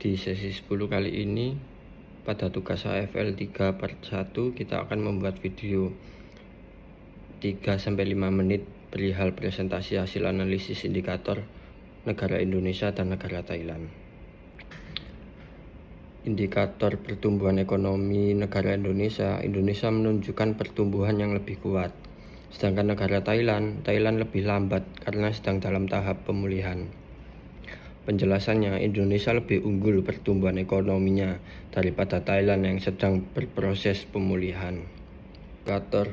Di sesi 10 kali ini, pada tugas AFL 3/1 kita akan membuat video 3-5 menit perihal presentasi hasil analisis indikator negara Indonesia dan negara Thailand. Indikator pertumbuhan ekonomi negara Indonesia menunjukkan pertumbuhan yang lebih kuat. Sedangkan negara Thailand lebih lambat karena sedang dalam tahap pemulihan. Penjelasannya, Indonesia lebih unggul pertumbuhan ekonominya daripada Thailand yang sedang berproses pemulihan. Indikator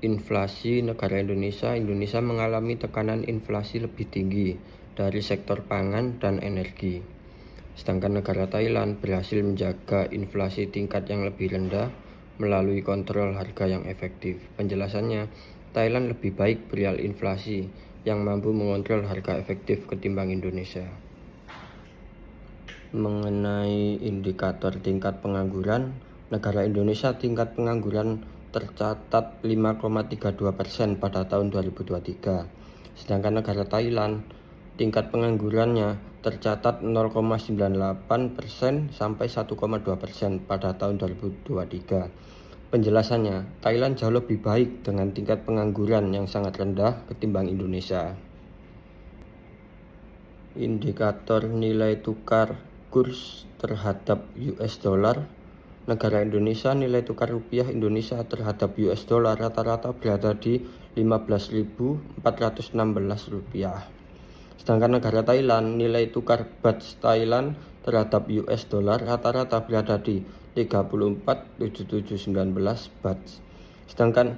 inflasi negara Indonesia mengalami tekanan inflasi lebih tinggi dari sektor pangan dan energi. Sedangkan negara Thailand berhasil menjaga inflasi tingkat yang lebih rendah melalui kontrol harga yang efektif. Penjelasannya, Thailand lebih baik perihal inflasi yang mampu mengontrol harga efektif ketimbang Indonesia. Mengenai indikator tingkat pengangguran, negara Indonesia tingkat pengangguran tercatat 5,32% pada tahun 2023. Sedangkan negara Thailand tingkat penganggurannya tercatat 0,98% sampai 1,2% pada tahun 2023. Penjelasannya, Thailand jauh lebih baik dengan tingkat pengangguran yang sangat rendah ketimbang Indonesia. Indikator nilai tukar kurs terhadap US dollar negara Indonesia, nilai tukar rupiah Indonesia terhadap US dollar rata-rata berada di 15.416 rupiah. Sedangkan negara Thailand, nilai tukar baht Thailand terhadap US dollar rata-rata berada di 34.7719 baht. Sedangkan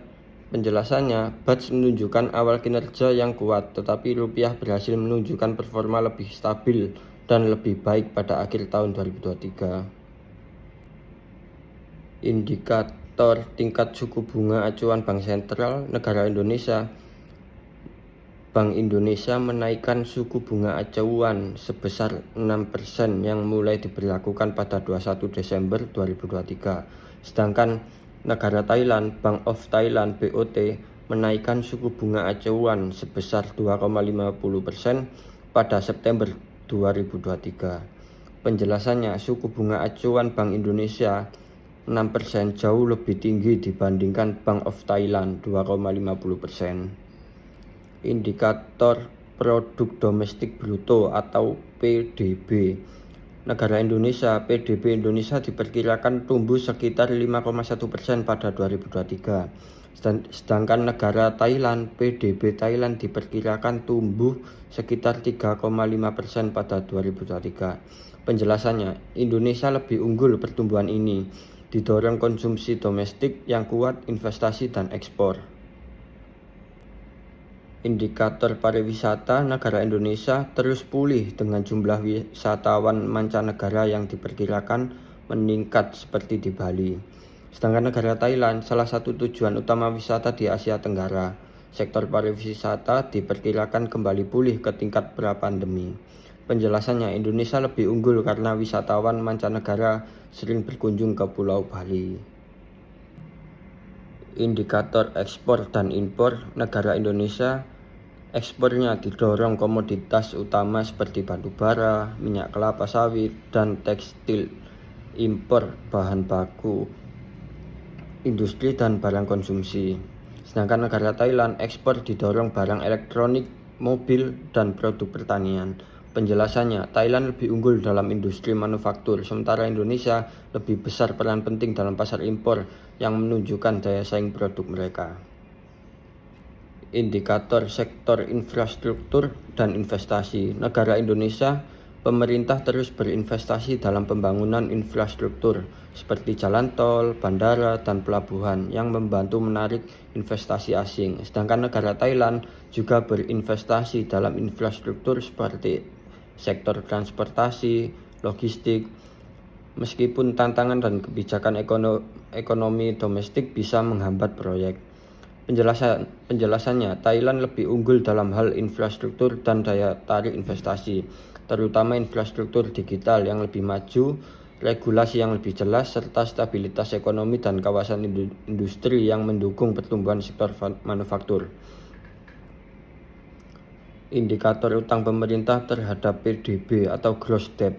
penjelasannya, baht menunjukkan awal kinerja yang kuat, tetapi rupiah berhasil menunjukkan performa lebih stabil dan lebih baik pada akhir tahun 2023. Indikator tingkat suku bunga acuan Bank Sentral negara Indonesia, Bank Indonesia menaikkan suku bunga acuan sebesar 6% yang mulai diberlakukan pada 21 Desember 2023. Sedangkan negara Thailand, Bank of Thailand BOT menaikkan suku bunga acuan sebesar 2,50% pada September 2023. Penjelasannya, suku bunga acuan Bank Indonesia 6% jauh lebih tinggi dibandingkan Bank of Thailand 2,50%. Indikator produk domestik bruto atau PDB negara Indonesia, PDB Indonesia diperkirakan tumbuh sekitar 5,1% pada 2023. Sedangkan negara Thailand, PDB Thailand diperkirakan tumbuh sekitar 3,5% pada 2023. Penjelasannya, Indonesia lebih unggul pertumbuhan ini, didorong konsumsi domestik yang kuat, investasi dan ekspor. Indikator pariwisata negara Indonesia terus pulih dengan jumlah wisatawan mancanegara yang diperkirakan meningkat seperti di Bali. Sedangkan negara Thailand, salah satu tujuan utama wisata di Asia Tenggara, sektor pariwisata diperkirakan kembali pulih ke tingkat pra-pandemi. Penjelasannya, Indonesia lebih unggul karena wisatawan mancanegara sering berkunjung ke Pulau Bali. Indikator ekspor dan impor negara Indonesia, ekspornya didorong komoditas utama seperti batu bara, minyak kelapa sawit, dan tekstil. Impor bahan baku industri dan barang konsumsi. Sedangkan negara Thailand, ekspor didorong barang elektronik, mobil, dan produk pertanian. Penjelasannya, Thailand lebih unggul dalam industri manufaktur, sementara Indonesia lebih besar peran penting dalam pasar impor yang menunjukkan daya saing produk mereka. Indikator sektor infrastruktur dan investasi negara Indonesia, pemerintah terus berinvestasi dalam pembangunan infrastruktur seperti jalan tol, bandara, dan pelabuhan yang membantu menarik investasi asing. Sedangkan negara Thailand juga berinvestasi dalam infrastruktur seperti sektor transportasi, logistik. Meskipun tantangan dan kebijakan ekonomi domestik bisa menghambat proyek. Penjelasannya, Thailand lebih unggul dalam hal infrastruktur dan daya tarik investasi, terutama infrastruktur digital yang lebih maju, regulasi yang lebih jelas, serta stabilitas ekonomi dan kawasan industri yang mendukung pertumbuhan sektor manufaktur. Indikator utang pemerintah terhadap PDB atau gross debt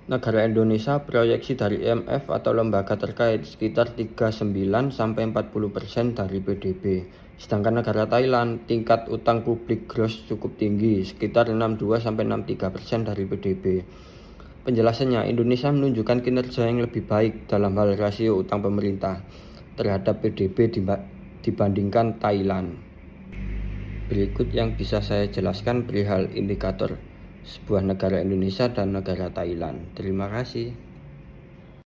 Negara Indonesia proyeksi dari IMF atau lembaga terkait sekitar 39-40% dari PDB. Sedangkan negara Thailand tingkat utang publik gross cukup tinggi, sekitar 62-63% dari PDB. Penjelasannya, Indonesia menunjukkan kinerja yang lebih baik dalam hal rasio utang pemerintah terhadap PDB dibandingkan Thailand. Berikut yang bisa saya jelaskan perihal indikator sebuah negara Indonesia dan negara Thailand. Terima kasih.